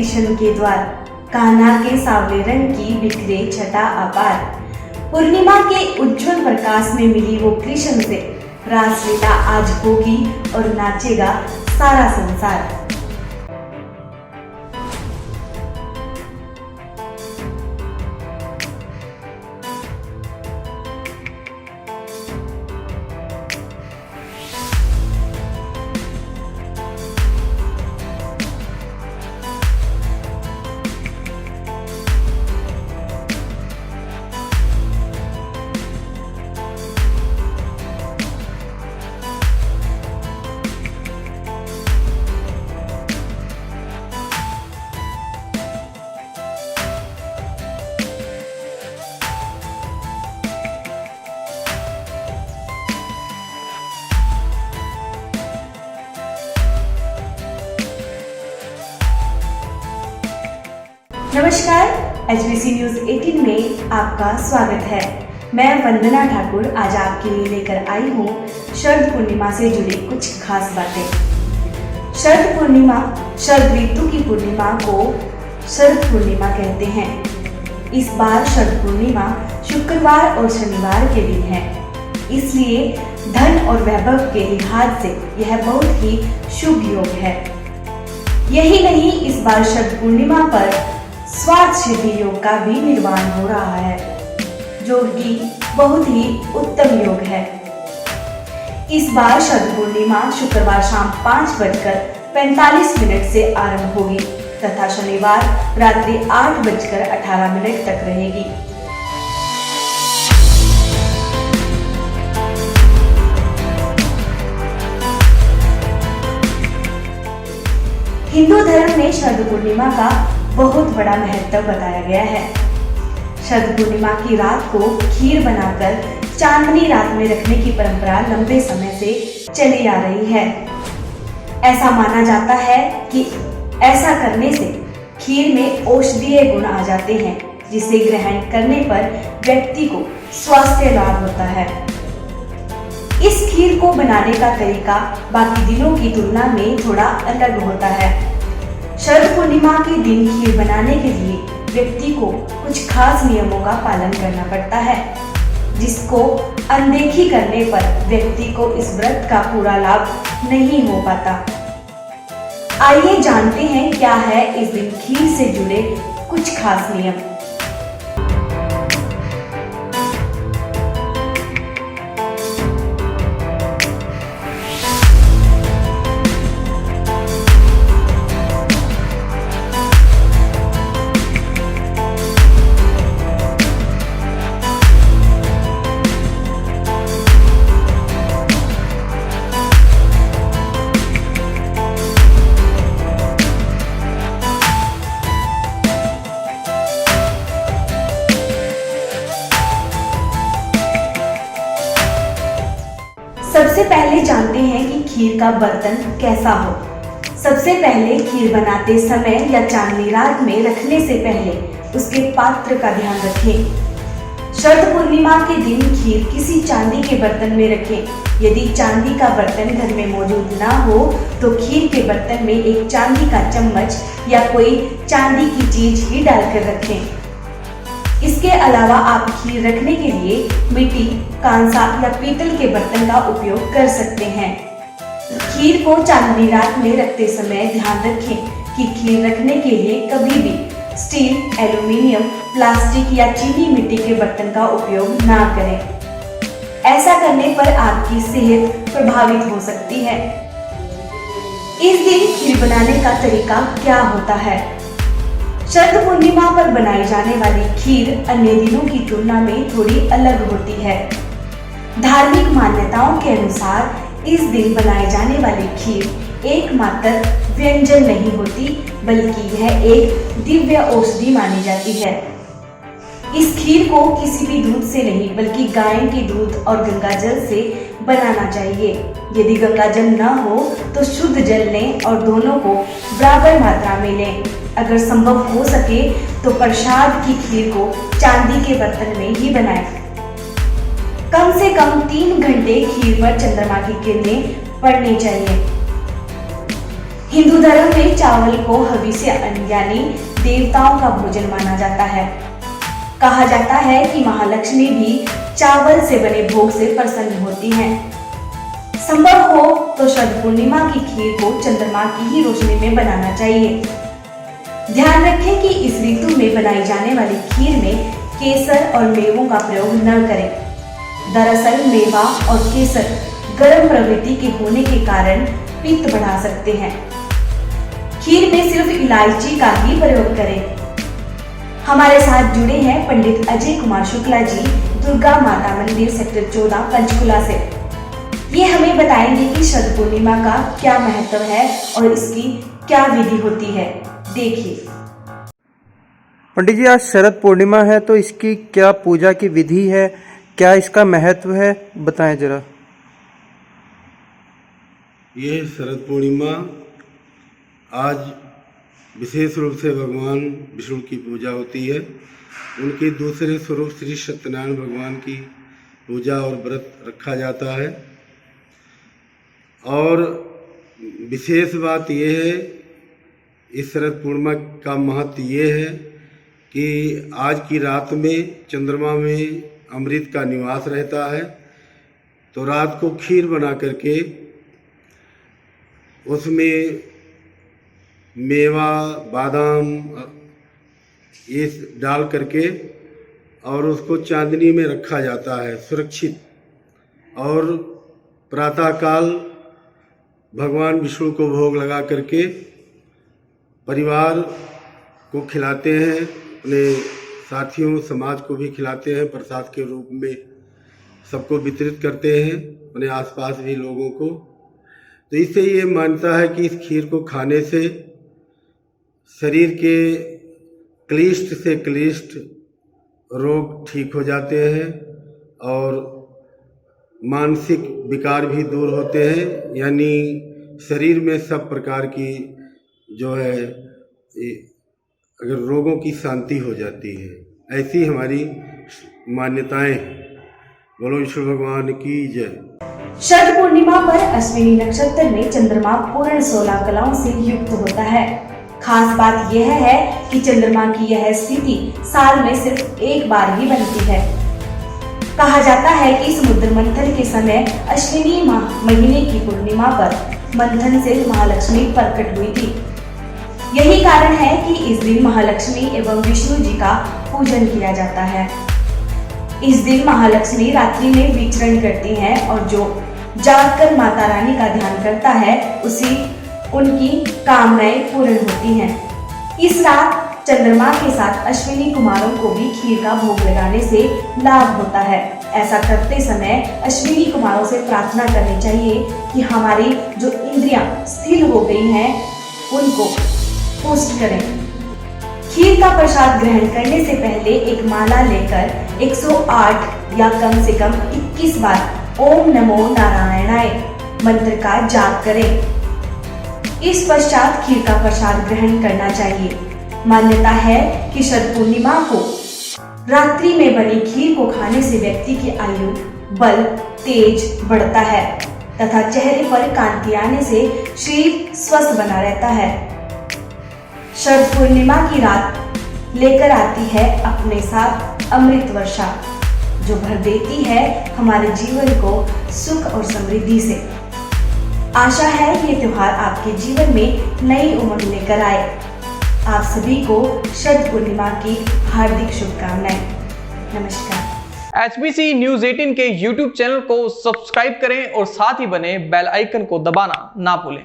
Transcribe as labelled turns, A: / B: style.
A: कृष्ण के द्वार, कान्हा के सांवले रंग की बिखरे छटा अपार। पूर्णिमा के उज्जवल प्रकाश में मिली वो कृष्ण से रासलीला आज होगी और नाचेगा सारा संसार। नमस्कार, HBC न्यूज 18 में आपका स्वागत है। मैं वंदना ठाकुर आज आपके लिए लेकर आई हूँ शरद पूर्णिमा से जुड़ी कुछ खास बातें। शरद पूर्णिमा, शरद ऋतु की पूर्णिमा को शरद पूर्णिमा कहते हैं। इस बार शरद पूर्णिमा शुक्रवार और शनिवार के दिन है, इसलिए धन और वैभव के लिहाज से यह बहुत ही शुभ योग है। यही नहीं, इस बार शरद पूर्णिमा पर स्वार्थ सिद्धि योग का भी निर्माण हो रहा है, जो कि बहुत ही उत्तम योग है। इस बार शरद पूर्णिमा शुक्रवार शाम 5:45 से आरंभ होगी तथा शनिवार रात्रि 8:18 तक रहेगी। हिंदू धर्म में शरद पूर्णिमा का बहुत बड़ा महत्व बताया गया है। शरद पूर्णिमा की रात को खीर बनाकर चांदनी रात में रखने की परंपरा लंबे समय से चली आ रही है। ऐसा माना जाता है कि ऐसा करने से खीर में औषधीय गुण आ जाते हैं, जिसे ग्रहण करने पर व्यक्ति को स्वास्थ्य लाभ होता है। इस खीर को बनाने का तरीका बाकी दिनों की तुलना में थोड़ा अलग होता है। शरद पूर्णिमा के दिन खीर बनाने के लिए व्यक्ति को कुछ खास नियमों का पालन करना पड़ता है, जिसको अनदेखी करने पर व्यक्ति को इस व्रत का पूरा लाभ नहीं हो पाता। आइए जानते हैं क्या है इस दिन खीर से जुड़े कुछ खास नियम। सबसे पहले जानते हैं कि खीर का बर्तन कैसा हो। सबसे पहले खीर बनाते समय या चांदनी रात में रखने से पहले उसके पात्र का ध्यान रखें। शरद पूर्णिमा के दिन खीर किसी चांदी के बर्तन में रखें। यदि चांदी का बर्तन घर में मौजूद ना हो तो खीर के बर्तन में एक चांदी का चम्मच या कोई चांदी की चीज ही डालकर रखें। इसके अलावा आप खीर रखने के लिए मिट्टी, कांसा या पीतल के बर्तन का उपयोग कर सकते हैं। खीर को चांदनी रात में रखते समय ध्यान रखें कि खीर रखने के लिए कभी भी स्टील, एल्यूमीनियम, प्लास्टिक या चीनी मिट्टी के बर्तन का उपयोग ना करें। ऐसा करने पर आपकी सेहत प्रभावित हो सकती है। इस दिन खीर बनाने का तरीका क्या होता है? शरद पूर्णिमा पर बनाई जाने वाली खीर अन्य दिनों की तुलना में थोड़ी अलग होती है। धार्मिक मान्यताओं के अनुसार इस दिन बनाई जाने वाली खीर एकमात्र व्यंजन नहीं होती, बल्कि यह एक दिव्य औषधि मानी जाती है। इस खीर को किसी भी दूध से नहीं, बल्कि गाय के दूध और गंगाजल से बनाना चाहिए। यदि गंगाजल न हो तो शुद्ध जल लें और दोनों को बराबर मात्रा में लें। अगर संभव हो सके तो प्रसाद की खीर को चांदी के बर्तन में ही बनाएं। कम से कम 3 घंटे खीर पर चंद्रमा की किरणें पड़नी चाहिए। हिंदू धर्म में चावल को हविष्य अन्न यानी देवताओं का भोजन माना जाता है। कहा जाता है कि महालक्ष्मी भी चावल से बने भोग से प्रसन्न होती हैं। संभव हो तो शरद पूर्णिमा की खीर को चंद्रमा की ही रोशनी में बनाना चाहिए। ध्यान रखें कि इस ऋतु में बनाई जाने वाली खीर में केसर और मेवों का प्रयोग न करें। दरअसल मेवा और केसर गर्म प्रवृत्ति के होने के कारण पित्त बढ़ा सकते हैं। खीर में सिर्फ इलायची का ही प्रयोग करें। हमारे साथ जुड़े हैं पंडित अजय कुमार शुक्ला जी, दुर्गा माता मंदिर सेक्टर 14 पंचकुला से। ये हमें बताएंगे कि शरद पूर्णिमा का क्या महत्व है और इसकी क्या विधि होती है। देखिए
B: पंडित जी, आज शरद पूर्णिमा है तो इसकी क्या पूजा की विधि है, क्या इसका महत्व है, बताएं जरा।
C: यह शरद पूर्णिमा आज विशेष रूप से भगवान विष्णु की पूजा होती है। उनके दूसरे स्वरूप श्री सत्यनारायण भगवान की पूजा और व्रत रखा जाता है। और विशेष बात यह है, इस शरद पूर्णिमा का महत्व ये है कि आज की रात में चंद्रमा में अमृत का निवास रहता है। तो रात को खीर बना करके उसमें मेवा, बादाम ये डाल करके और उसको चांदनी में रखा जाता है सुरक्षित। और प्रातःकाल भगवान विष्णु को भोग लगा करके परिवार को खिलाते हैं, अपने साथियों समाज को भी खिलाते हैं, प्रसाद के रूप में सबको वितरित करते हैं, अपने आसपास भी लोगों को। तो इससे ये मान्यता है कि इस खीर को खाने से शरीर के क्लिष्ट से क्लिष्ट रोग ठीक हो जाते हैं और मानसिक विकार भी दूर होते हैं, यानी शरीर में सब प्रकार की जो है अगर रोगों की शांति हो जाती है। ऐसी हमारी मान्यताएं हैं। बोलो विष्णु भगवान की जय।
A: शरद पूर्णिमा पर अश्विनी नक्षत्र में चंद्रमा पूर्ण 16 कलाओं से युक्त होता है। खास बात यह है कि चंद्रमा की यह स्थिति साल में सिर्फ एक बार ही बनती है। कहा जाता है कि समुद्र मंथन के समय अश्विनी महीने की पूर्णिमा पर मंथन से महालक्ष्मी प्रकट हुई थी। यही कारण है कि इस दिन महालक्ष्मी एवं विष्णु जी का पूजन किया जाता है। इस दिन महालक्ष्मी रात्रि में विचरण करती हैं और जो जागकर माता रानी का ध्यान करता है उसी उनकी कामनाएं पूर्ण होती हैं। इस रात चंद्रमा के साथ अश्विनी कुमारों को भी खीर का भोग लगाने से लाभ होता है। ऐसा करते समय अश्विनी कुमारों से प्रार्थना करनी चाहिए कि हमारी जो इंद्रियां स्थिर हो गई हैं उनको पुष्ट करें। खीर का प्रसाद ग्रहण करने से पहले एक माला लेकर 108 या कम से कम 21 बार ओम नमो नारायणाय मंत्र का जाप करें। इस पश्चात खीर का प्रसाद ग्रहण करना चाहिए। मान्यता है कि शरद पूर्णिमा को रात्रि में बनी खीर को खाने से व्यक्ति की आयु, बल, तेज बढ़ता है तथा चेहरे पर कांति आने से शरीर स्वस्थ बना रहता है। शरद पूर्णिमा की रात लेकर आती है अपने साथ अमृत वर्षा, जो भर देती है हमारे जीवन को सुख और समृद्धि से। आशा है ये त्योहार आपके जीवन में नई उमंग लेकर आए। आप सभी को शरद पूर्णिमा की हार्दिक शुभकामनाएं। नमस्कार।
D: HBC न्यूज 18 के YouTube चैनल को सब्सक्राइब करें और साथ ही बने बेल आइकन को दबाना ना भूलें।